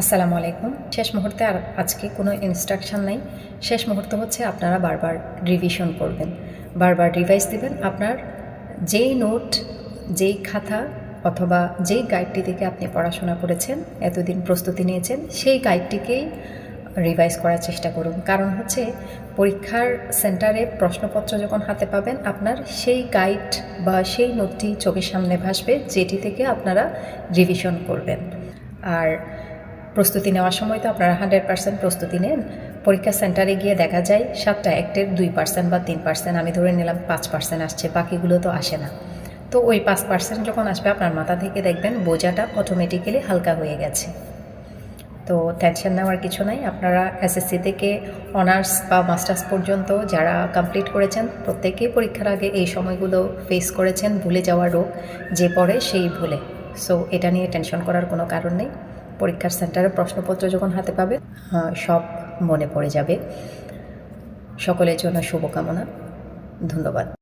আসসালামু আলাইকুম। শেষ মুহূর্তে আর আজকে কোনো ইনস্ট্রাকশন নাই। শেষ মুহূর্ত হচ্ছে আপনারা বারবার রিভিশন করবেন, বারবার রিভাইজ দিবেন। আপনার যেই নোট, যেই খাতা অথবা যেই গাইডটি থেকে আপনি পড়াশোনা করেছেন, এতদিন প্রস্তুতি নিয়েছেন, সেই গাইডটিকেই রিভাইজ করার চেষ্টা করুন। কারণ হচ্ছে পরীক্ষার সেন্টারে প্রশ্নপত্র যখন হাতে পাবেন, আপনার সেই গাইড বা সেই নোটটি চোখের সামনে ভাসবে, যেটি থেকে আপনারা রিভিশন করবেন। আর প্রস্তুতি নেওয়ার সময় তো আপনারা 100% প্রস্তুতি নেন। পরীক্ষা সেন্টারে গিয়ে দেখা যায় 7টা অ্যাক্টের 2% বা 3%, আমি ধরে নিলাম 5% আসছে, বাকিগুলো তো আসে না। তো ওই 5% যখন আসবে আপনার মাথা থেকে, দেখবেন বোঝাটা অটোমেটিক্যালি হালকা হয়ে গেছে। তো টেনশন নেওয়ার কিছু নাই। আপনারা এসএসসি থেকে অনার্স বা মাস্টার্স পর্যন্ত যারা কমপ্লিট করেছেন, প্রত্যেকেই পরীক্ষার আগে এই সময়গুলো ফেস করেছেন, ভুলে যাওয়ার রোগ যে পড়ে সেই ভুলে। সো এটা নিয়ে টেনশন করার কোনো কারণ নেই। পরীক্ষার সেন্টারে প্রশ্নপত্র যখন হাতে পাবে, সব মনে পড়ে যাবে। সকলের জন্য শুভকামনা। ধন্যবাদ।